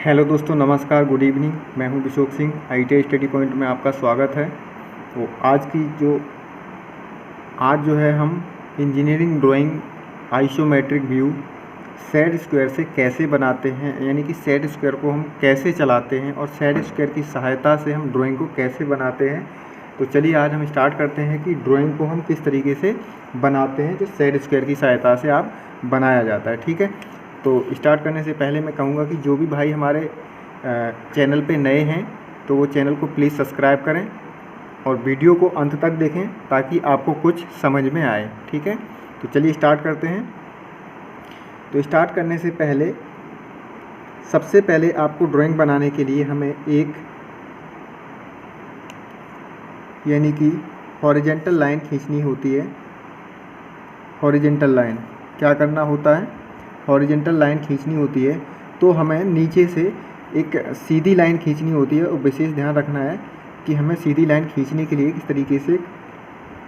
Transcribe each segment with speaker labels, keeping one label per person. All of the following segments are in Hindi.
Speaker 1: हेलो दोस्तों, नमस्कार, गुड इवनिंग। मैं हूं विशोक सिंह। ITI स्टडी पॉइंट में आपका स्वागत है। तो आज जो है हम engineering drawing isometric view set square से कैसे बनाते हैं, यानी कि सेट स्क्वायर को हम कैसे चलाते हैं और सेट स्क्वायर की सहायता से हम ड्राइंग को कैसे बनाते हैं। तो चलिए आज हम स्टार्ट करते हैं कि ड्राइंग को हम किस तरीके से बनाते हैं जो सेट स्क्वायर की सहायता से आप बनाया जाता है। ठीक है, तो स्टार्ट करने से पहले मैं कहूँगा कि जो भी भाई हमारे चैनल पे नए हैं तो वो चैनल को प्लीज़ सब्सक्राइब करें और वीडियो को अंत तक देखें ताकि आपको कुछ समझ में आए। ठीक है, तो चलिए स्टार्ट करते हैं। तो स्टार्ट करने से पहले सबसे पहले आपको ड्राइंग बनाने के लिए हमें एक यानी कि हॉरिजेंटल लाइन खींचनी होती है। हॉरिजेंटल लाइन क्या करना होता है, हॉरिजेंटल लाइन खींचनी होती है तो हमें नीचे से एक सीधी लाइन खींचनी होती है। और विशेष ध्यान रखना है कि हमें सीधी लाइन खींचने के लिए किस तरीके से,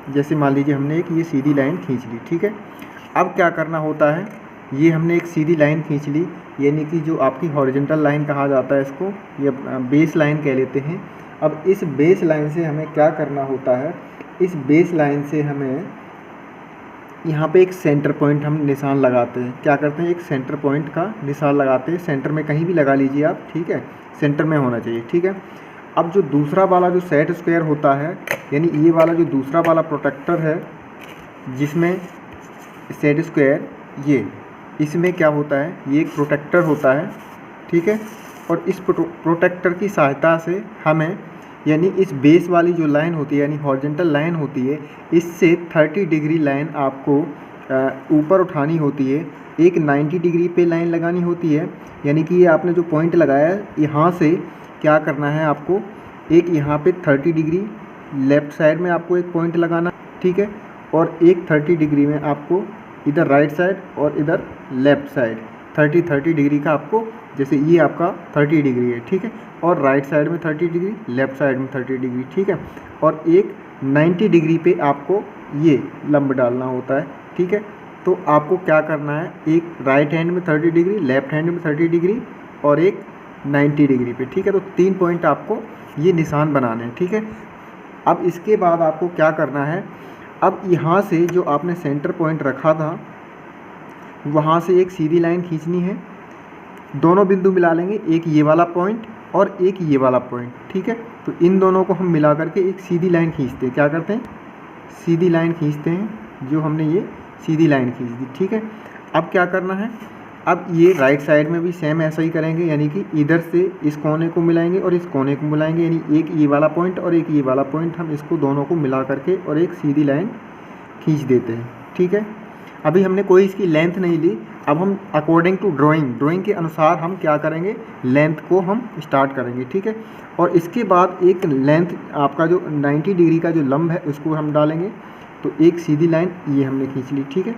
Speaker 1: जैसे मान लीजिए हमने एक ये सीधी लाइन खींच ली। ठीक है, अब क्या करना होता है, ये हमने एक सीधी लाइन खींच ली यानी कि जो आपकी हॉरिजेंटल लाइन कहा जाता है, इसको ये बेस लाइन कह लेते हैं। अब इस बेस लाइन से हमें क्या करना होता है, इस बेस लाइन से हमें यहाँ पे एक सेंटर पॉइंट हम निशान लगाते हैं। क्या करते हैं, एक सेंटर पॉइंट का निशान लगाते हैं। सेंटर में कहीं भी लगा लीजिए आप, ठीक है, सेंटर में होना चाहिए। ठीक है, अब जो दूसरा वाला जो सेट स्क्वायर होता है, यानी ये वाला जो दूसरा वाला प्रोटेक्टर है जिसमें सेट स्क्वायर, ये इसमें क्या होता है, ये एक प्रोटेक्टर होता है। ठीक है, और इस प्रोटेक्टर की सहायता से हमें, यानी इस बेस वाली जो लाइन होती है यानी हॉरिजेंटल लाइन होती है, इससे 30 डिग्री लाइन आपको ऊपर उठानी होती है। एक 90 डिग्री पे लाइन लगानी होती है, यानी कि ये आपने जो पॉइंट लगाया है यहाँ से क्या करना है आपको, एक यहाँ पे 30 डिग्री लेफ़्ट साइड में आपको एक पॉइंट लगाना। ठीक है, और एक 30 डिग्री में आपको इधर राइट साइड और इधर लेफ़्ट साइड 30 डिग्री का आपको, जैसे ये आपका 30 डिग्री है। ठीक है, और राइट साइड में 30 डिग्री, लेफ़्ट साइड में 30 डिग्री। ठीक है, और एक 90 डिग्री पे आपको ये लंब डालना होता है। ठीक है, तो आपको क्या करना है, एक राइट हैंड में 30 डिग्री, लेफ़्ट हैंड में 30 डिग्री और एक 90 डिग्री पे। ठीक है, तो 3 पॉइंट आपको ये निशान बनाने हैं। ठीक है, अब इसके बाद आपको क्या करना है, अब यहाँ से जो आपने सेंटर पॉइंट रखा था वहाँ से एक सीधी लाइन खींचनी है। दोनों बिंदु मिला लेंगे, एक ये वाला पॉइंट और एक ये वाला पॉइंट। ठीक है, तो इन दोनों को हम मिला करके एक सीधी लाइन खींचते हैं। क्या करते हैं, सीधी लाइन खींचते हैं, जो हमने ये सीधी लाइन खींच दी। ठीक है, अब क्या करना है, अब ये राइट साइड में भी सेम ऐसा ही करेंगे, यानी कि इधर से इस कोने को मिलाएंगे और इस कोने को मिलाएंगे, यानी एक ये वाला पॉइंट और एक ये वाला पॉइंट, हम इसको दोनों को मिला करके और एक सीधी लाइन खींच देते हैं। ठीक है, अभी हमने कोई इसकी लेंथ नहीं ली। अब हम अकॉर्डिंग टू ड्राइंग के अनुसार हम क्या करेंगे, लेंथ को हम स्टार्ट करेंगे। ठीक है, और इसके बाद एक लेंथ आपका जो 90 डिग्री का जो लंब है उसको हम डालेंगे। तो एक सीधी लाइन ये हमने खींच ली। ठीक है,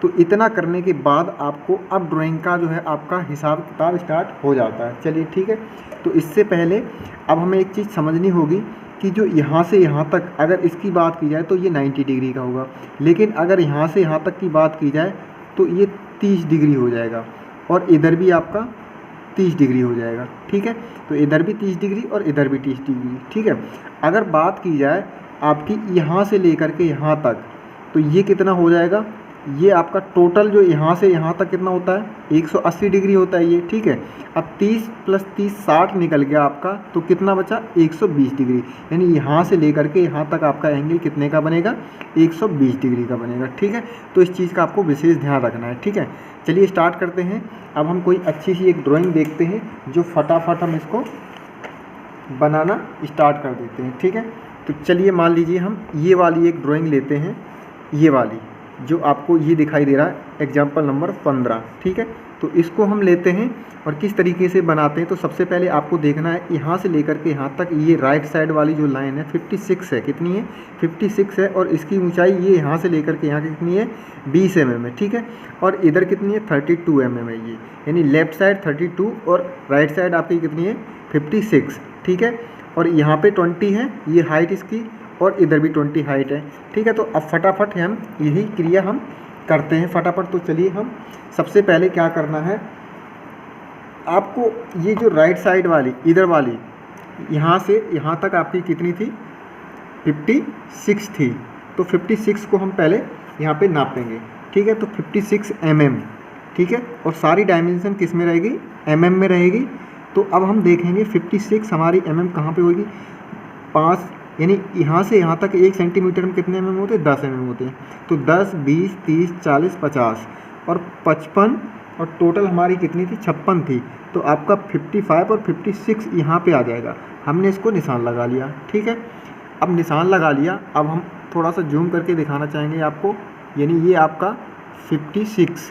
Speaker 1: तो इतना करने के बाद आपको अब ड्राइंग का जो है आपका हिसाब किताब स्टार्ट हो जाता है। चलिए ठीक है, तो इससे पहले अब हमें एक चीज़ समझनी होगी कि जो यहाँ से यहाँ तक अगर इसकी बात की जाए तो ये 90 डिग्री का होगा, लेकिन अगर यहाँ से यहाँ तक की बात की जाए तो ये 30 डिग्री हो जाएगा और इधर भी आपका 30 डिग्री हो जाएगा। ठीक है, तो इधर भी 30 डिग्री और इधर भी 30 डिग्री। ठीक है, अगर बात की जाए आपकी यहाँ से लेकर के यहाँ तक तो ये कितना हो जाएगा, ये आपका टोटल जो यहाँ से यहाँ तक कितना होता है, 180 डिग्री होता है ये। ठीक है, अब 30 + 30 60 निकल गया आपका, तो कितना बचा, 120 डिग्री, यानी यहाँ से लेकर के यहाँ तक आपका एंगल कितने का बनेगा, 120 डिग्री का बनेगा। ठीक है, तो इस चीज़ का आपको विशेष ध्यान रखना है। ठीक है, चलिए स्टार्ट करते हैं। अब हम कोई अच्छी सी एक ड्राइंग देखते हैं जो फटाफट हम इसको बनाना स्टार्ट कर देते हैं। ठीक है, तो चलिए मान लीजिए हम ये वाली एक ड्राइंग लेते हैं, ये वाली जो आपको ये दिखाई दे रहा है, एग्जाम्पल नंबर 15। ठीक है, तो इसको हम लेते हैं और किस तरीके से बनाते हैं। तो सबसे पहले आपको देखना है यहाँ से लेकर के यहाँ तक ये राइट साइड वाली जो लाइन है 56 है, कितनी है, 56 है, और इसकी ऊंचाई ये यहाँ से लेकर के यहाँ की कितनी है, 20 mm है। ठीक है, और इधर कितनी है, 32 mm है ये, यानी लेफ्ट साइड 32 और राइट साइड आपकी कितनी है, 56। ठीक है, और यहाँ पे 20 है ये हाइट इसकी, और इधर भी 20 हाइट है। ठीक है, तो अब फटाफट हम यही क्रिया हम करते हैं फटाफट। तो चलिए हम सबसे पहले क्या करना है, आपको ये जो राइट साइड वाली इधर वाली यहाँ से यहाँ तक आपकी कितनी थी, 56 थी। तो 56 को हम पहले यहाँ पे नापेंगे, ठीक है। तो 56 mm, ठीक है। और सारी डायमेंशन किस में रहेगी, mm में रहेगी। तो अब हम देखेंगे 56 हमारी mm कहाँ पे होगी, 5, यानी यहाँ से यहाँ तक 1 सेंटीमीटर में कितने mm होते हैं, 10 mm होते हैं। तो 10, 20, 30, 40, 50 और 55 और टोटल हमारी कितनी थी, 56 थी। तो आपका 55 और 56 यहाँ पे आ जाएगा। हमने इसको निशान लगा लिया, ठीक है। अब निशान लगा लिया, अब हम थोड़ा सा जूम करके दिखाना चाहेंगे आपको, यानी ये आपका 56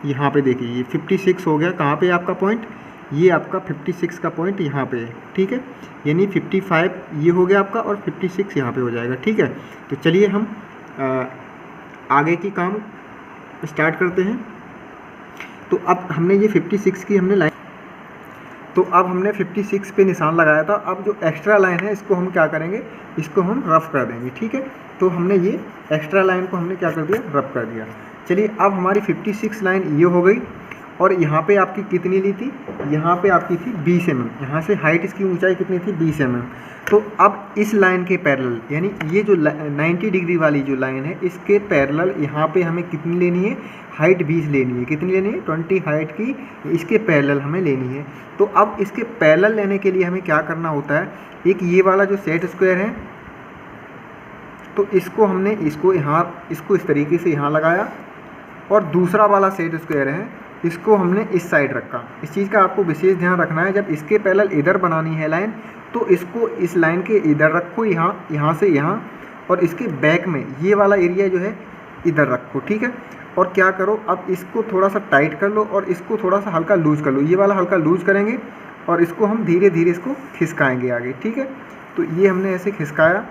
Speaker 1: यहाँ पे देखिए, ये 56 हो गया। कहाँ पे आपका पॉइंट, ये आपका 56 का पॉइंट यहाँ पे है, ठीक है। यानी 55 ये हो गया आपका और 56 यहाँ पे हो जाएगा, ठीक है। तो चलिए हम आगे की काम स्टार्ट करते हैं। तो अब हमने ये 56 की हमने लाइन, तो अब हमने 56 पे निशान लगाया था। अब जो एक्स्ट्रा लाइन है इसको हम क्या करेंगे, इसको हम रफ़ कर देंगे, ठीक है। तो हमने ये एक्स्ट्रा लाइन को हमने क्या कर दिया, रफ़ कर दिया। चलिए अब हमारी 56 लाइन ये हो गई। और यहाँ पे आपकी कितनी ली थी, यहाँ पे आपकी थी 20 mm। यहाँ से हाइट इसकी ऊंचाई कितनी थी, 20 mm। तो अब इस लाइन के पैरेलल, यानी ये जो 90 डिग्री वाली जो लाइन है इसके पैरेलल यहाँ पे हमें कितनी लेनी है, हाइट 20 लेनी है। कितनी लेनी है, 20 हाइट की इसके पैरेलल हमें लेनी है। तो अब इसके पैरेलल लेने के लिए हमें क्या करना होता है, एक ये वाला जो सेट स्क्वायर है, तो इसको हमने इसको इस तरीके से यहाँ लगाया। और दूसरा वाला सेट स्क्वायर है इसको हमने इस साइड रखा। इस चीज़ का आपको विशेष ध्यान रखना है, जब इसके पैरेलल इधर बनानी है लाइन तो इसको इस लाइन के इधर रखो, यहाँ से यहाँ, और इसके बैक में ये वाला एरिया जो है इधर रखो, ठीक है। और क्या करो, अब इसको थोड़ा सा टाइट कर लो और इसको थोड़ा सा हल्का लूज कर लो। ये वाला हल्का लूज करेंगे और इसको हम धीरे धीरे इसको खिसकाएंगे आगे, ठीक है। तो ये हमने ऐसे खिसकाया।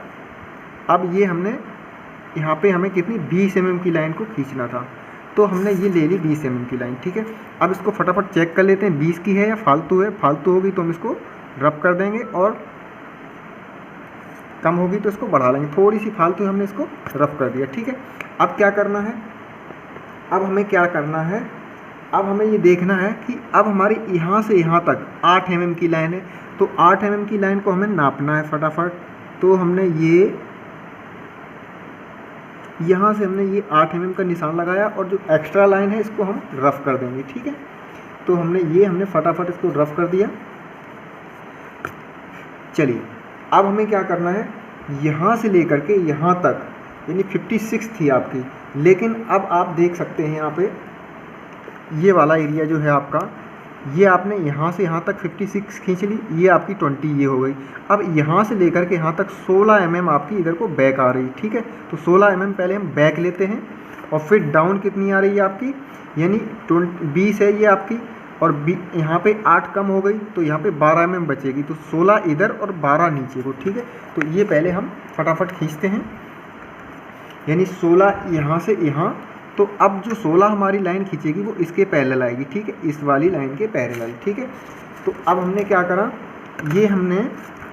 Speaker 1: अब ये हमने यहाँ पे हमें कितनी 20 mm की लाइन को खींचना था, तो हमने ये ले ली 20 mm की लाइन, ठीक है। अब इसको फटाफट चेक कर लेते हैं 20 की है या फालतू है। फालतू होगी तो हम इसको रब कर देंगे और कम होगी तो इसको बढ़ा लेंगे। थोड़ी सी फालतू हमने इसको रब कर दिया, ठीक है। अब क्या करना है, अब हमें क्या करना है, अब हमें ये देखना है कि अब हमारी यहाँ से यहाँ तक 8 mm की लाइन है। तो 8 mm की लाइन को हमें नापना है फटाफट। तो हमने ये यहाँ से हमने ये 8 mm का निशान लगाया और जो एक्स्ट्रा लाइन है इसको हम रफ़ कर देंगे, ठीक है। तो हमने फटाफट इसको रफ़ कर दिया। चलिए अब हमें क्या करना है, यहाँ से लेकर के यहाँ तक, यानी 56 थी आपकी, लेकिन अब आप देख सकते हैं यहाँ पे ये वाला एरिया जो है आपका, ये आपने यहाँ से यहाँ तक 56 खींच ली, ये आपकी 20 ये हो गई। अब यहाँ से लेकर के यहाँ तक 16 mm आपकी इधर को बैक आ रही, ठीक है। तो 16 mm पहले हम बैक लेते हैं और फिर डाउन कितनी आ रही है आपकी, यानी 20 है ये आपकी, और यहाँ पे 8 कम हो गई तो यहाँ पे 12 mm बचेगी। तो 16 इधर और 12 नीचे को, ठीक है। तो ये पहले हम फटाफट खींचते हैं, यानी 16 यहाँ से यहाँ। तो अब जो 16 हमारी लाइन खींचेगी वो इसके पैरेलल आएगी, ठीक है, इस वाली लाइन के पैरेलल, ठीक है। तो अब हमने क्या करा, ये हमने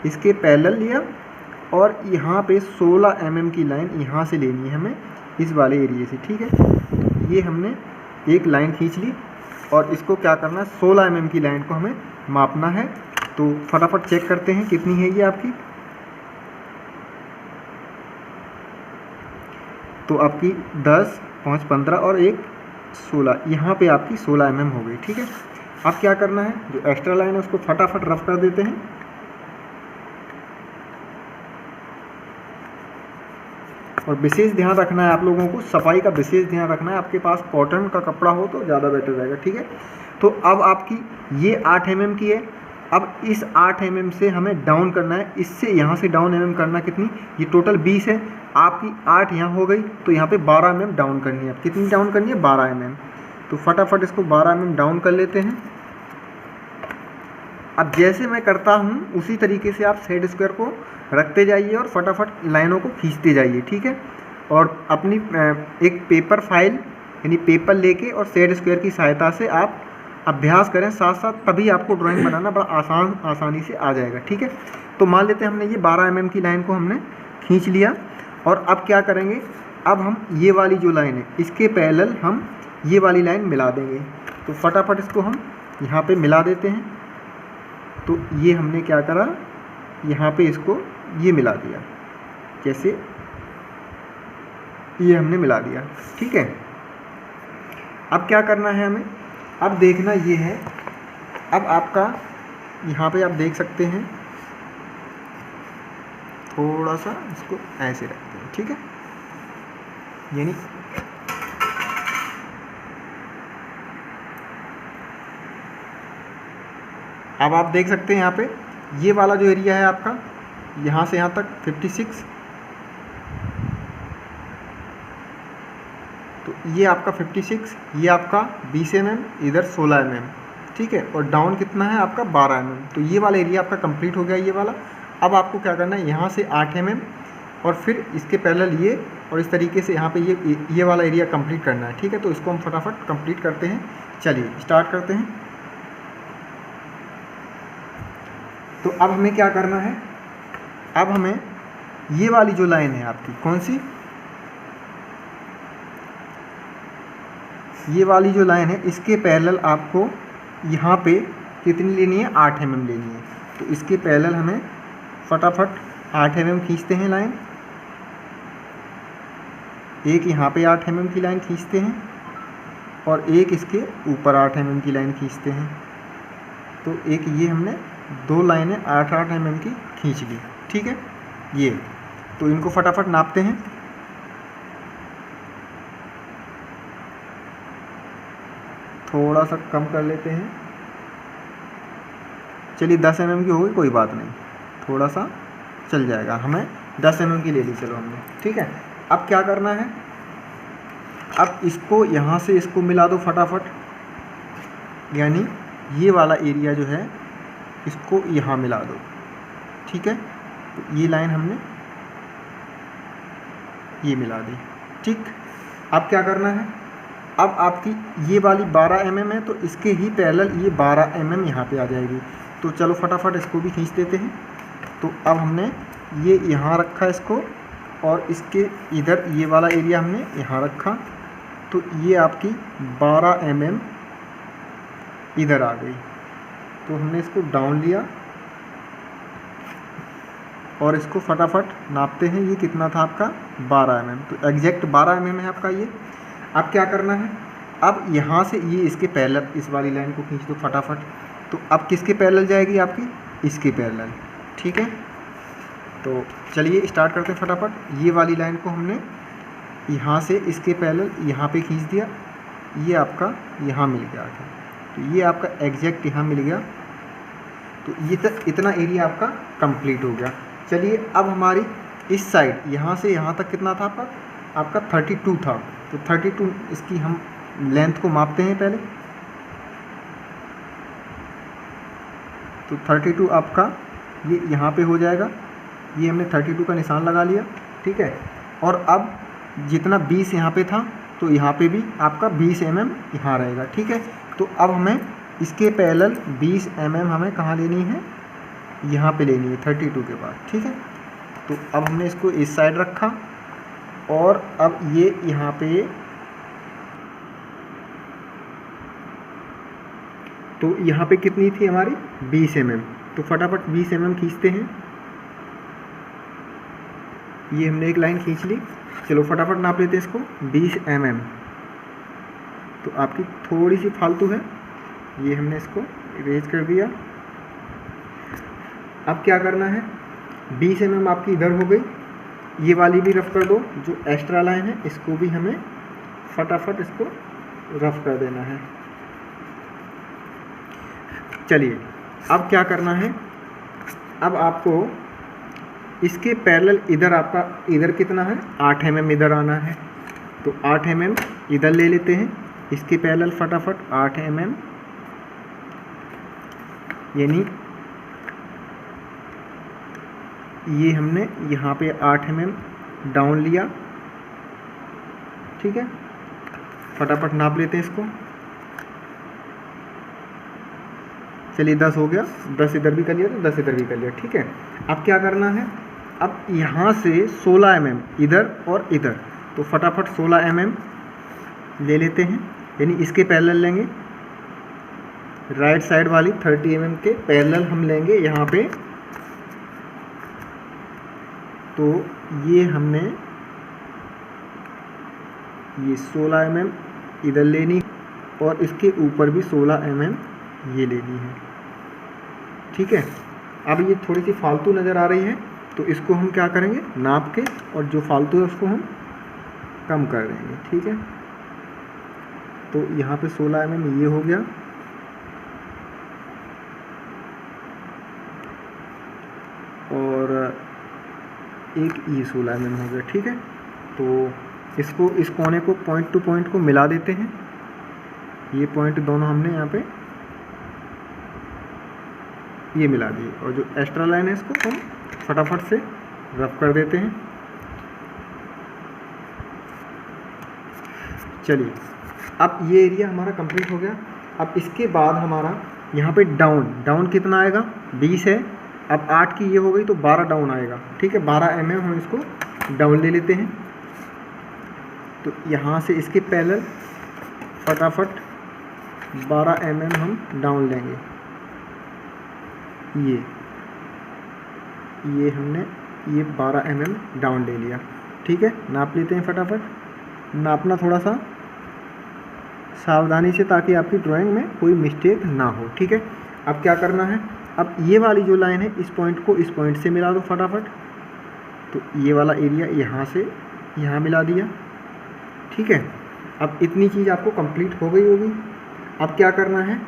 Speaker 1: इसके पैरेलल लिया और यहाँ पे 16 mm की लाइन यहाँ से लेनी है हमें इस वाले एरिए से, ठीक है। तो ये हमने एक लाइन खींच ली और इसको क्या करना है, 16 mm की लाइन को हमें मापना है। तो फटाफट चेक करते हैं कितनी है ये आपकी। तो आपकी 10, 5, 15 और 1, 16, यहाँ पे आपकी 16 mm हो गई, ठीक है। अब क्या करना है, जो एक्स्ट्रा लाइन है उसको फटाफट रफ कर देते हैं। और विशेष ध्यान रखना है आप लोगों को, सफाई का विशेष ध्यान रखना है। आपके पास कॉटन का कपड़ा हो तो ज़्यादा बेटर रहेगा, ठीक है। तो अब आपकी ये 8 mm की है। अब इस 8 mm से हमें डाउन करना है, इससे यहाँ से डाउन mm करना कितनी, ये टोटल 20 है, आपकी 8 यहाँ हो गई तो यहाँ पे 12 mm डाउन करनी है। अब कितनी डाउन करनी है, 12 mm। तो फटाफट इसको 12 mm डाउन कर लेते हैं। अब जैसे मैं करता हूँ उसी तरीके से आप सेट स्क्वायर को रखते जाइए और फटाफट लाइनों को खींचते जाइए, ठीक है। और अपनी एक पेपर फाइल यानी पेपर लेके और सेट स्क्वायर की सहायता से आप अभ्यास करें साथ साथ, तभी आपको ड्राइंग बनाना बड़ा आसानी से आ जाएगा, ठीक है। तो मान लेते हैं हमने ये 12 mm की लाइन को हमने खींच लिया और अब क्या करेंगे, अब हम ये वाली जो लाइन है इसके पैरेलल हम ये वाली लाइन मिला देंगे। तो फटाफट इसको हम यहाँ पे मिला देते हैं। तो ये हमने क्या करा, यहाँ पे इसको ये मिला दिया, जैसे ये हमने मिला दिया, ठीक है। अब क्या करना है हमें, अब देखना ये है, अब आपका यहाँ पे आप देख सकते हैं, थोड़ा सा इसको ऐसे रखते हैं, ठीक है। यानी अब आप देख सकते हैं यहाँ पे ये वाला जो एरिया है आपका, यहाँ से यहाँ तक 56, तो ये आपका 56, ये आपका 20 mm, इधर 16 mm, ठीक है। और डाउन कितना है आपका 12 mm। तो ये वाला एरिया आपका कंप्लीट हो गया ये वाला। अब आपको क्या करना है, यहाँ से 8 mm और फिर इसके पैरेलल ये, और इस तरीके से यहाँ पे ये वाला एरिया कंप्लीट करना है, ठीक है। तो इसको हम फटाफट कंप्लीट करते हैं। चलिए स्टार्ट करते हैं। तो अब हमें क्या करना है, अब हमें ये वाली जो लाइन है आपकी, कौन सी, ये वाली जो लाइन है, इसके पैरेलल आपको यहाँ पे कितनी लेनी है, 8 mm लेनी है। तो इसके पैरेलल हमें फटाफट 8 mm खींचते हैं लाइन, एक यहाँ पे 8 mm की लाइन खींचते हैं और एक इसके ऊपर 8 mm की लाइन खींचते हैं। तो एक ये हमने 2 लाइनें 8-8 mm की खींच ली, ठीक है। ये तो इनको फटाफट नापते हैं। थोड़ा सा कम कर लेते हैं, चलिए 10 mm की होगी, कोई बात नहीं, थोड़ा सा चल जाएगा, हमें 10 mm की ले ली चलो हमने, ठीक है। अब क्या करना है, अब इसको यहाँ से इसको मिला दो फटाफट, यानी ये वाला एरिया जो है इसको यहाँ मिला दो, ठीक है। तो ये लाइन हमने ये मिला दी, ठीक। अब क्या करना है, अब आपकी ये वाली 12 mm है, तो इसके ही पैरेलल ये 12 mm यहाँ पे आ जाएगी। तो चलो फटाफट इसको भी खींच देते हैं। तो अब हमने ये यहाँ रखा इसको, और इसके इधर ये वाला एरिया हमने यहाँ रखा, तो ये आपकी 12 mm इधर आ गई। तो हमने इसको डाउन लिया और इसको फटाफट नापते हैं, ये कितना था आपका 12 mm। तो एग्जैक्ट 12 mm है आपका ये। अब क्या करना है, अब यहाँ से ये इसके पैरेलल इस वाली लाइन को खींच दो फटाफट। तो अब किसके पैरेलल जाएगी आपकी, इसके पैरेलल, ठीक है। तो चलिए स्टार्ट करते हैं फटाफट। ये वाली लाइन को हमने यहाँ से इसके पैरेलल यहाँ पे खींच दिया, ये आपका यहाँ मिल गया था, तो ये आपका एग्जैक्ट यहाँ मिल गया। तो ये इतना एरिया आपका कंप्लीट हो गया। चलिए अब हमारी इस साइड यहाँ से यहाँ तक कितना था आपका 32 था। तो 32 इसकी हम लेंथ को मापते हैं पहले। तो 32 आपका ये यहाँ पे हो जाएगा, ये हमने 32 का निशान लगा लिया, ठीक है। और अब जितना 20 यहाँ पे था, तो यहाँ पे भी आपका 20 mm यहाँ रहेगा, ठीक है। तो अब हमें इसके पैरेलल 20 mm हमें कहाँ लेनी है, यहाँ पे लेनी है 32 के बाद, ठीक है। तो अब हमने इसको इस साइड रखा और अब ये यहाँ पे, तो यहाँ पे कितनी थी हमारी 20 mm। तो फटाफट 20 mm खींचते हैं। ये हमने एक लाइन खींच ली, चलो फटाफट नाप लेते हैं इसको 20 mm। तो आपकी थोड़ी सी फालतू है, ये हमने इसको इरेज कर दिया। अब क्या करना है, 20 mm आपकी इधर हो गई, ये वाली भी रफ़ कर दो, जो एक्स्ट्रा लाइन है इसको भी हमें फटाफट इसको रफ़ कर देना है। चलिए अब क्या करना है, अब आपको इसके पैरेलल इधर आपका इधर कितना है 8 mm इधर आना है। तो 8 mm इधर ले लेते हैं, इसके पैरेलल फटाफट 8 mm, यानी ये हमने यहाँ पे 8 mm डाउन लिया, ठीक है। फटाफट नाप लेते हैं इसको। चलिए 10 हो गया, 10 इधर भी कर लिया, तो 10 इधर भी कर लिया, ठीक है। अब क्या करना है, अब यहाँ से 16 mm इधर और इधर, तो फटाफट 16 mm ले लेते हैं, यानी इसके पैरेलल लेंगे। राइट साइड वाली 30 mm के पैरेलल हम लेंगे यहाँ पे। तो ये हमने ये 16 mm इधर लेनी और इसके ऊपर भी 16 mm ये लेनी है, ठीक है। अब ये थोड़ी सी फालतू नज़र आ रही है तो इसको हम क्या करेंगे, नाप के, और जो फालतू है उसको हम कम कर देंगे, ठीक है। तो यहाँ पे 16 mm ये हो गया, और एक ये 16 mm हो गया, ठीक है। तो इसको, इस कोने को पॉइंट टू पॉइंट को मिला देते हैं। ये पॉइंट दोनों हमने यहाँ पे ये मिला दिए, और जो एक्स्ट्रा लाइन है इसको हम फटाफट से रफ कर देते हैं। चलिए, अब ये एरिया हमारा कंप्लीट हो गया। अब इसके बाद हमारा यहाँ पे डाउन कितना आएगा, 20 है। अब 8 की ये हो गई तो 12 डाउन आएगा, ठीक है। 12 mm हम इसको डाउन ले लेते हैं। तो यहाँ से इसके पैरेलल फटाफट 12 mm हम डाउन लेंगे। ये हमने ये 12 mm डाउन ले लिया, ठीक है। नाप लेते हैं फटाफट। नापना थोड़ा सा सावधानी से ताकि आपकी ड्राइंग में कोई मिस्टेक ना हो, ठीक है। अब क्या करना है, अब ये वाली जो लाइन है इस पॉइंट को इस पॉइंट से मिला दो फटाफट। तो ये वाला एरिया यहाँ से यहाँ मिला दिया, ठीक है। अब इतनी चीज़ आपको कंप्लीट हो गई होगी। अब क्या करना है,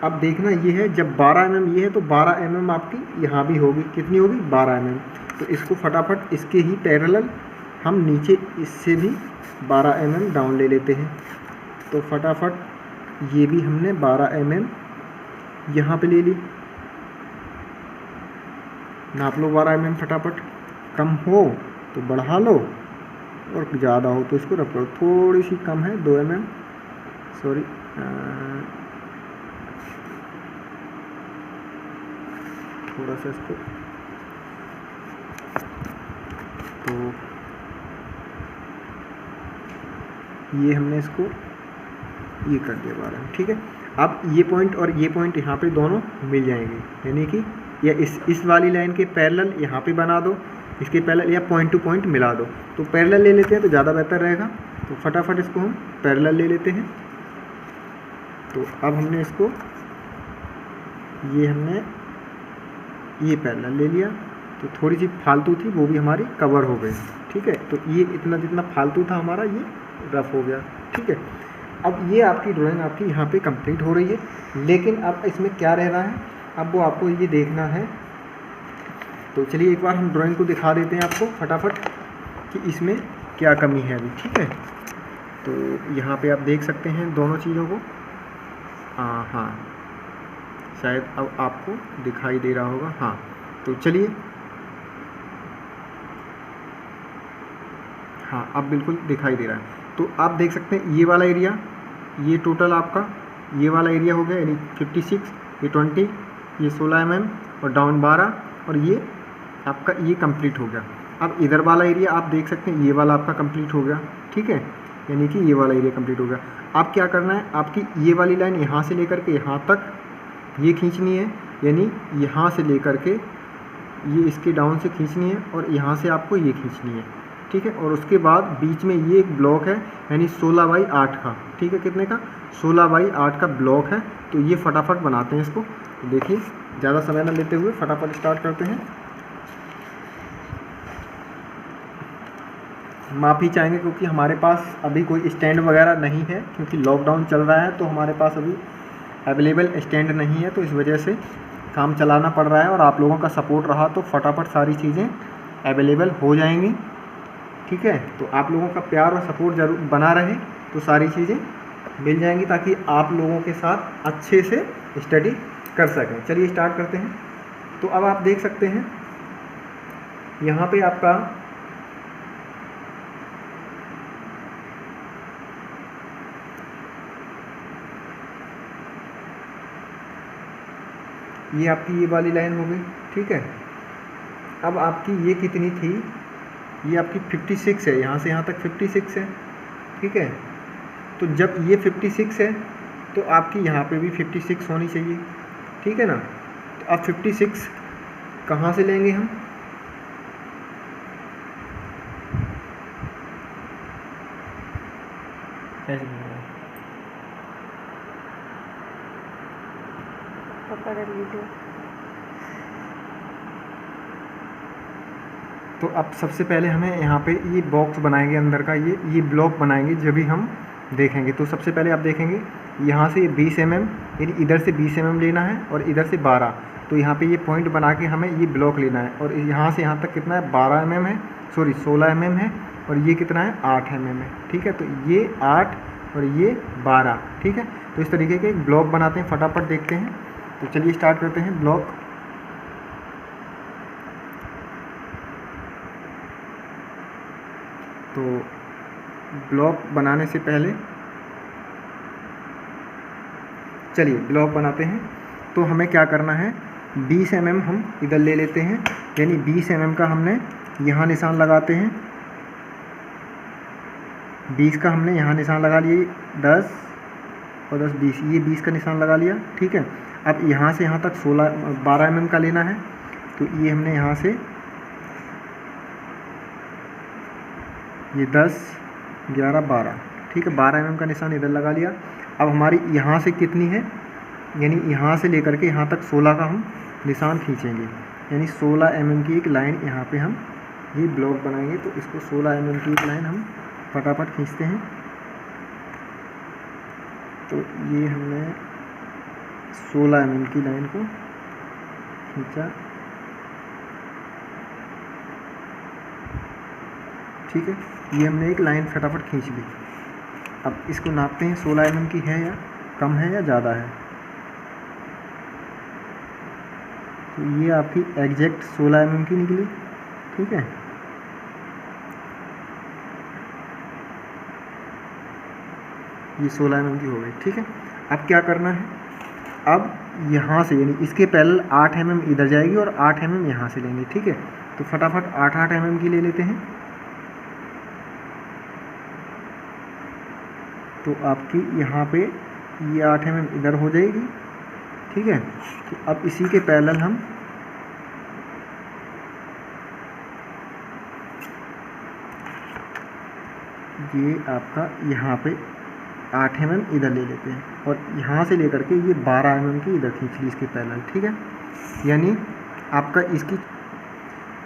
Speaker 1: अब देखना ये है, जब 12 mm ये है तो 12 mm आपकी यहाँ भी होगी, कितनी होगी, 12 mm। तो इसको फटाफट इसके ही पैरेलल हम नीचे इससे भी 12 mm डाउन ले लेते हैं। तो फटाफट ये भी हमने 12 mm यहाँ पे ले ली। नाप लो 12 mm फटाफट, कम हो तो बढ़ा लो और ज़्यादा हो तो इसको रख लो। थोड़ी सी कम है 2 mm, सॉरी, थोड़ा सा इसको, तो ये हमने इसको ये कर दिया 12, ठीक है। अब ये पॉइंट और ये पॉइंट यहाँ पे दोनों मिल जाएंगे, यानी कि या इस वाली लाइन के पैरेलल यहाँ पे बना दो, इसके पैरेलल, या पॉइंट टू पॉइंट मिला दो। तो पैरेलल ले लेते हैं तो ज़्यादा बेहतर रहेगा। तो फटाफट इसको हम पैरेलल ले लेते हैं। तो अब हमने इसको हमने ये पैरेलल ले लिया, तो थोड़ी सी फालतू थी वो भी हमारी कवर हो गई, ठीक है। तो ये इतना जितना फालतू था हमारा ये रफ हो गया, ठीक है। अब ये आपकी ड्राइंग आपकी यहाँ पे कंप्लीट हो रही है, लेकिन अब इसमें क्या रह रहा है, अब वो आपको ये देखना है। तो चलिए एक बार हम ड्राइंग को दिखा देते हैं आपको फटाफट कि इसमें क्या कमी है अभी, ठीक है। तो यहाँ पे आप देख सकते हैं दोनों चीज़ों को। हाँ, शायद अब आपको दिखाई दे रहा होगा। हाँ, तो चलिए, हाँ अब बिल्कुल दिखाई दे रहा है। तो आप देख सकते हैं ये वाला एरिया, ये टोटल आपका ये वाला एरिया हो गया, यानी 56, ये 20, ये 16 mm और डाउन 12, और ये आपका ये कंप्लीट हो गया। अब इधर वाला एरिया आप देख सकते हैं, ये वाला आपका कंप्लीट हो गया, ठीक है, यानी कि ये वाला एरिया कंप्लीट हो गया। अब क्या करना है, आपकी ये वाली लाइन यहाँ से लेकर के यहाँ तक ये खींचनी है, यानी यहाँ से लेकर के ये इसके डाउन से खींचनी है, और यहाँ से आपको ये खींचनी है, ठीक है। और उसके बाद बीच में ये एक ब्लॉक है, यानी 16/8 का, ठीक है, कितने का, 16/8 का ब्लॉक है। तो ये फटाफट बनाते हैं इसको। तो देखिए, ज़्यादा समय न लेते हुए फटाफट स्टार्ट करते हैं। माफ़ी चाहेंगे क्योंकि हमारे पास अभी कोई स्टैंड वगैरह नहीं है, क्योंकि लॉकडाउन चल रहा है, तो हमारे पास अभी अवेलेबल स्टैंड नहीं है, तो इस वजह से काम चलाना पड़ रहा है। और आप लोगों का सपोर्ट रहा तो फटाफट सारी चीज़ें अवेलेबल हो जाएंगी, ठीक है। तो आप लोगों का प्यार और सपोर्ट ज़रूर बना रहे तो सारी चीज़ें मिल जाएंगी, ताकि आप लोगों के साथ अच्छे से स्टडी कर सकें। चलिए स्टार्ट करते हैं। तो अब आप देख सकते हैं यहाँ पे आपका ये आपकी ये वाली लाइन हो गई, ठीक है। अब आपकी ये कितनी थी, ये आपकी 56 है, यहाँ से यहाँ तक 56 है, ठीक है। तो जब ये 56 है तो आपकी यहाँ पे भी 56 होनी चाहिए, ठीक है ना। तो अब 56 कहाँ से लेंगे हम,
Speaker 2: पकड़ लीजिए।
Speaker 1: तो अब सबसे पहले हमें यहाँ पे ये बॉक्स बनाएंगे अंदर का, ये ब्लॉक बनाएंगे जब भी हम देखेंगे। तो सबसे पहले आप देखेंगे यहाँ से 20 mm, यानी इधर से 20 mm लेना है और इधर से 12। तो यहाँ पे ये पॉइंट बना के हमें ये ब्लॉक लेना है, और यहाँ से यहाँ तक कितना है 12 mm है, सॉरी 16 mm है, और ये कितना है 8 mm है, ठीक है। तो ये 8 और ये 12, ठीक है। तो इस तरीके के एक ब्लॉक बनाते हैं, फटाफट देखते हैं। तो चलिए स्टार्ट करते हैं ब्लॉक। तो ब्लॉक बनाने से पहले चलिए ब्लॉक बनाते हैं। तो हमें क्या करना है, 20 mm हम इधर ले लेते हैं, यानी 20 mm का हमने यहाँ निशान लगाते हैं, 20 का हमने यहाँ निशान लगा लिया, 10 और 10 20, ये 20 का निशान लगा लिया, ठीक है। अब यहाँ से यहाँ तक 12 mm का लेना है। तो ये हमने यहाँ से ये 10 11 12, ठीक है, 12 mm का निशान इधर लगा लिया। अब हमारी यहाँ से कितनी है, यानी यहाँ से लेकर के यहाँ तक 16 का हम निशान खींचेंगे, यानी 16 mm की एक लाइन यहाँ पे हम ये ब्लॉक बनाएंगे। तो इसको 16 mm की एक लाइन हम फटाफट खींचते हैं। तो ये हमने 16 mm की लाइन को खींचा, ठीक है। ये हमने एक लाइन फटाफट खींच ली। अब इसको नापते हैं 16 mm की है या कम है या ज़्यादा है। तो ये आपकी एग्जैक्ट 16 mm की निकली, ठीक है। ये 16 mm की हो गई, ठीक है। अब क्या करना है, अब यहाँ से यानी इसके पैरेलल 8 mm इधर जाएगी और 8 mm यहाँ से लेंगे, ठीक है। तो फटाफट 8 mm की ले लेते हैं। तो आपकी यहाँ पे ये 8 mm इधर हो जाएगी, ठीक है। तो अब इसी के पैरेलल हम ये आपका यहाँ पे 8 mm इधर ले लेते हैं, और यहाँ से लेकर के ये 12 mm की इधर खींच ली इसके पैरेलल, ठीक है। यानी आपका इसकी,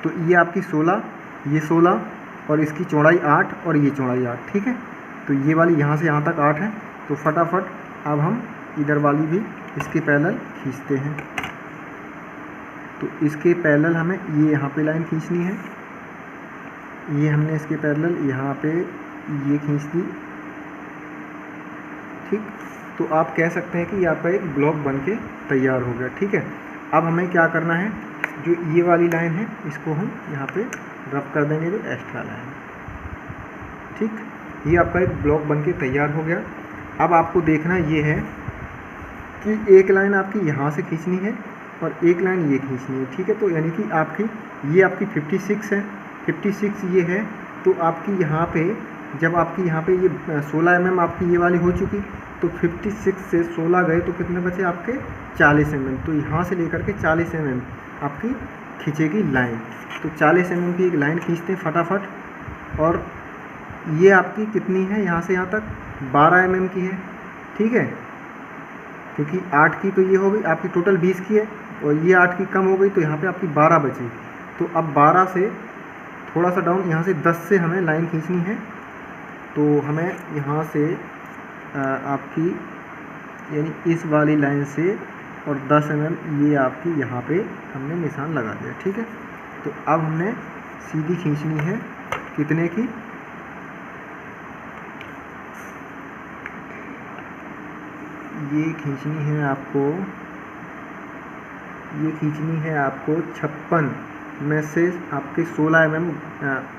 Speaker 1: तो ये आपकी 16, ये 16 और इसकी चौड़ाई 8 और ये चौड़ाई 8, ठीक है। तो ये वाली यहाँ से यहाँ तक 8 है। तो फटाफट अब हम इधर वाली भी इसके पैरेलल खींचते हैं। तो इसके पैरेलल हमें ये यहाँ पे लाइन खींचनी है, ये हमने इसके पैरेलल यहाँ पे ये खींच दी, ठीक। तो आप कह सकते हैं कि ये आपका एक ब्लॉक बन के तैयार हो गया, ठीक है। अब हमें क्या करना है, जो ये वाली लाइन है इसको हम यहाँ पे रब कर देंगे, जो एक्स्ट्रा लाइन, ठीक। ये आपका एक ब्लॉक बन के तैयार हो गया। अब आपको देखना ये है कि एक लाइन आपकी यहाँ से खींचनी है और एक लाइन ये खींचनी है, ठीक है। तो यानी कि आपकी ये आपकी 56 है, 56 ये है। तो आपकी यहाँ पे जब आपकी यहाँ पे ये 16 mm आपकी ये वाली हो चुकी, तो 56 से 16 गए तो कितने बचे आपके 40 mm। तो यहाँ से लेकर के 40 mm आपकी खींचेगी लाइन। तो 40 mm की एक लाइन खींचते हैं फटाफट। और ये आपकी कितनी है, यहाँ से यहाँ तक 12 mm की है, ठीक है। क्योंकि 8 की तो ये हो गई आपकी, टोटल 20 की है, और ये 8 की कम हो गई, तो यहाँ पे आपकी 12 बची। तो अब 12 से थोड़ा सा डाउन, यहाँ से 10 से हमें लाइन खींचनी है। तो हमें यहाँ से आपकी यानी इस वाली लाइन से और 10 mm ये आपकी यहाँ पे हमने निशान लगा दिया, ठीक है। तो अब हमने सीधी खींचनी है कितने की, ये खींचनी है आपको, ये खींचनी है आपको 56 में से आपके 16 mm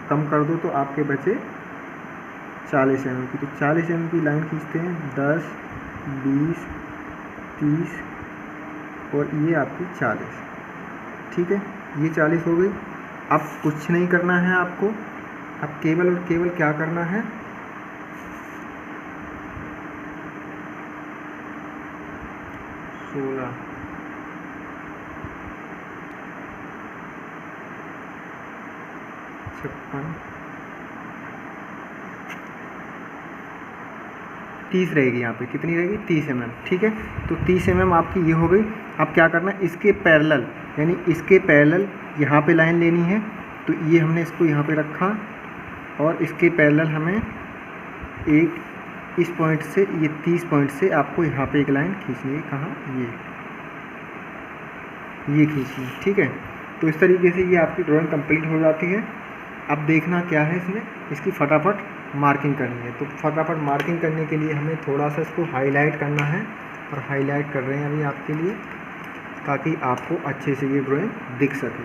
Speaker 1: कम कर दो तो आपके बचे 40 mm की। तो 40 mm की लाइन खींचते हैं, 10 20 30 और ये आपकी 40, ठीक है। ये 40 हो गई। अब कुछ नहीं करना है आपको, अब केवल और केवल क्या करना है, 16, 56, 30 रहेगी। यहाँ पे कितनी रहेगी? 30 mm। ठीक है, तो 30 mm आपकी ये हो गई। अब क्या करना है, इसके पैरेलल, यानी इसके पैरेलल यहाँ पे लाइन लेनी है। तो ये हमने इसको यहाँ पे रखा और इसके पैरेलल हमें एक इस पॉइंट से, ये 30 पॉइंट से आपको यहाँ पे एक लाइन खींचनी है। कहाँ? ये खींचनी है। ठीक है, तो इस तरीके से ये आपकी ड्राइंग कंप्लीट हो जाती है। अब देखना क्या है इसमें, इसकी फटाफट मार्किंग करनी है। तो फटाफट मार्किंग करने के लिए हमें थोड़ा सा इसको हाईलाइट करना है, और हाईलाइट कर रहे हैं अभी आपके लिए, ताकि आपको अच्छे से ये ड्राइंग दिख सके।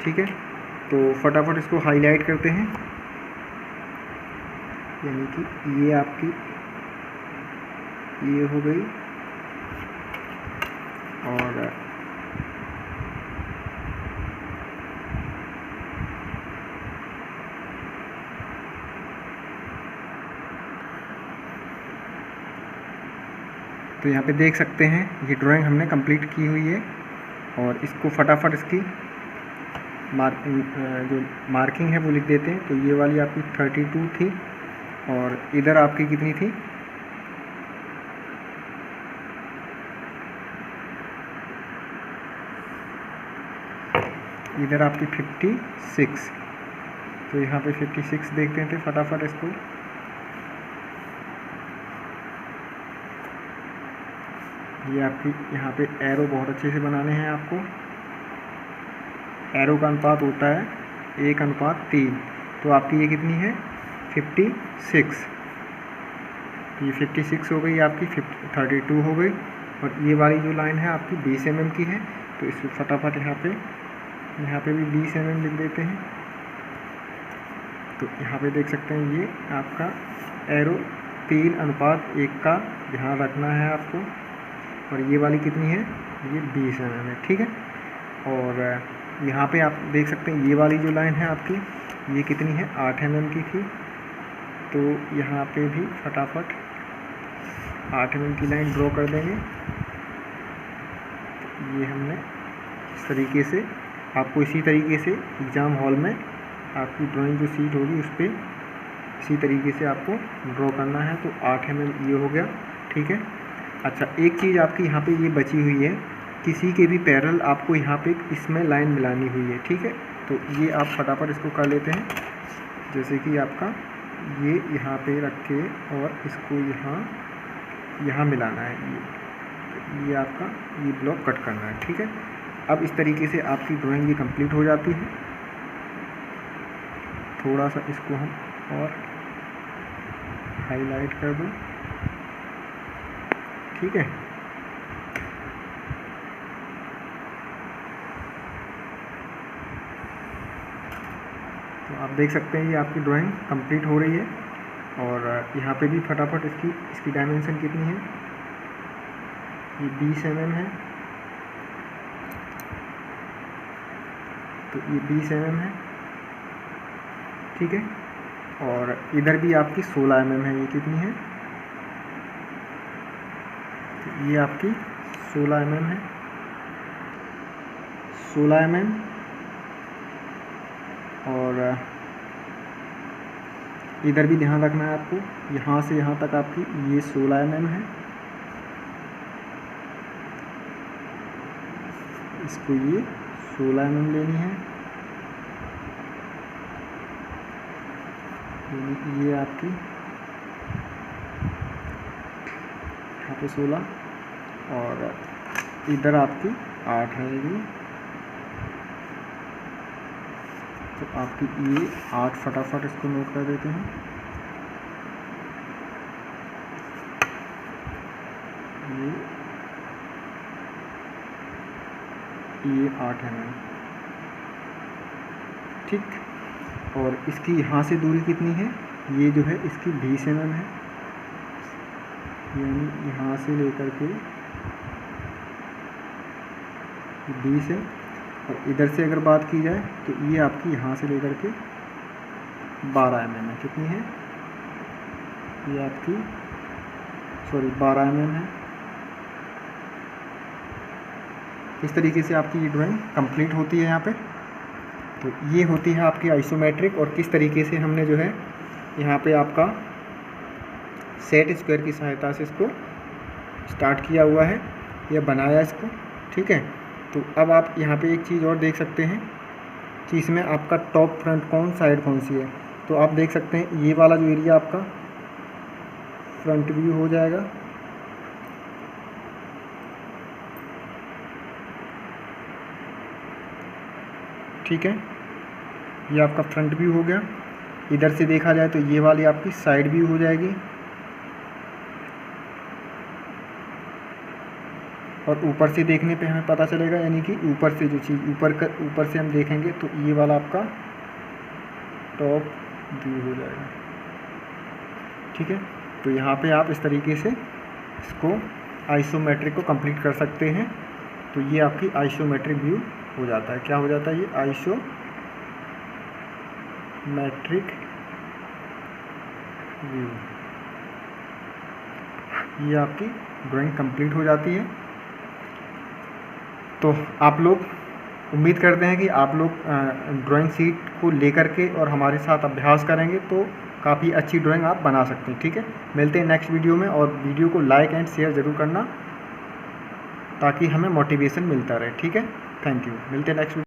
Speaker 1: ठीक है, तो फटाफट इसको हाईलाइट करते हैं। यानी कि ये आपकी ये हो गई, और तो यहाँ पे देख सकते हैं ये ड्राइंग हमने कंप्लीट की हुई है। और इसको फटाफट इसकी जो मार्किंग है वो लिख देते हैं। तो ये वाली आपकी 32 थी, और इधर आपकी कितनी थी? इधर आपकी 56। तो यहाँ पे 56 देखते थे फटाफट इसको। ये आपकी यहाँ पे एरो बहुत अच्छे से बनाने हैं आपको। एरो का अनुपात होता है 1:3। तो आपकी ये कितनी है? 56। तो ये 56 हो गई आपकी, 32 हो गई। और ये वाली जो लाइन है आपकी 20 mm की है। तो इसको फटाफट यहाँ पे भी 20 mm लिख देते हैं। तो यहाँ पे देख सकते हैं ये आपका एरो 3:1 का ध्यान रखना है आपको। और ये वाली कितनी है? ये 20 mm है। ठीक है, और यहाँ पे आप देख सकते हैं ये वाली जो लाइन है आपकी, ये कितनी है? 8 mm की थी। तो यहाँ पे भी फटाफट 8 mm की लाइन ड्रॉ कर देंगे। ये हमने इस तरीके से, आपको इसी तरीके से एग्ज़ाम हॉल में आपकी ड्राइंग जो सीट होगी उस पर इसी तरीके से आपको ड्रॉ करना है। तो 8 mm ये हो गया। ठीक है, अच्छा एक चीज़ आपकी यहाँ पे ये बची हुई है, किसी के भी पैरेलल आपको यहाँ पे इसमें लाइन मिलानी हुई है। ठीक है, तो ये आप फटाफट इसको कर लेते हैं। जैसे कि आपका ये यहाँ पे रख के और इसको यहाँ मिलाना है। ये आपका ये ब्लॉक कट करना है। ठीक है, अब इस तरीके से आपकी ड्राइंग ये कंप्लीट हो जाती है। थोड़ा सा इसको हम और हाईलाइट कर दूँ। ठीक है, तो आप देख सकते हैं ये आपकी ड्राइंग कंप्लीट हो रही है। और यहाँ पे भी फटाफट इसकी डायमेंशन कितनी है? ये 20 mm है। तो ये 20 mm है। ठीक है, और इधर भी आपकी 16 mm है। ये कितनी है? ये आपकी 16 mm है। 16 mm, और इधर भी ध्यान रखना है आपको, यहाँ से यहाँ तक आपकी ये 16 mm है। इसको ये 16 mm लेनी है। ये आपकी यहाँ पे 16, और इधर आपकी 8 रहेगी। तो आपकी ये 8 फटाफट इसको नोट कर देते हैं। ये 8 mm। ठीक, और इसकी यहाँ से दूरी कितनी है? ये जो है इसकी 20 mm है। यानी यहाँ से लेकर के 20 है। और इधर से अगर बात की जाए तो ये आपकी यहाँ से लेकर के 12 mm है। कितनी है? ये आपकी 12 mm है। इस तरीके से आपकी ये ड्राइंग कंप्लीट होती है यहाँ पे। तो ये होती है आपकी आइसोमेट्रिक, और किस तरीके से हमने जो है यहाँ पे आपका सेट स्क्वायर की सहायता से इसको स्टार्ट किया हुआ है या बनाया इसको, ठीक है। तो अब आप यहाँ पे एक चीज़ और देख सकते हैं कि इसमें आपका टॉप फ्रंट कौन साइड कौन सी है। तो आप देख सकते हैं ये वाला जो एरिया आपका फ्रंट व्यू हो जाएगा, ठीक है। ये आपका फ्रंट व्यू हो गया। इधर से देखा जाए तो ये वाली आपकी साइड व्यू हो जाएगी, और ऊपर से देखने पे हमें पता चलेगा, यानी कि ऊपर से जो चीज़ ऊपर से हम देखेंगे तो ये वाला आपका टॉप व्यू हो जाएगा, ठीक है। तो यहाँ पे आप इस तरीके से इसको आइसोमेट्रिक को कंप्लीट कर सकते हैं। तो ये आपकी आइसोमेट्रिक व्यू हो जाता है। क्या हो जाता है ये आइसोमेट्रिक व्यू। ये आपकी ड्राइंग कंप्लीट हो जाती है। तो आप लोग उम्मीद करते हैं कि आप लोग ड्राइंग शीट को लेकर के और हमारे साथ अभ्यास करेंगे तो काफ़ी अच्छी ड्राइंग आप बना सकते हैं, ठीक है। मिलते हैं नेक्स्ट वीडियो में, और वीडियो को लाइक एंड शेयर ज़रूर करना ताकि हमें मोटिवेशन मिलता रहे, ठीक है। Thank you. मिलते हैं नेक्स्ट वीडियो।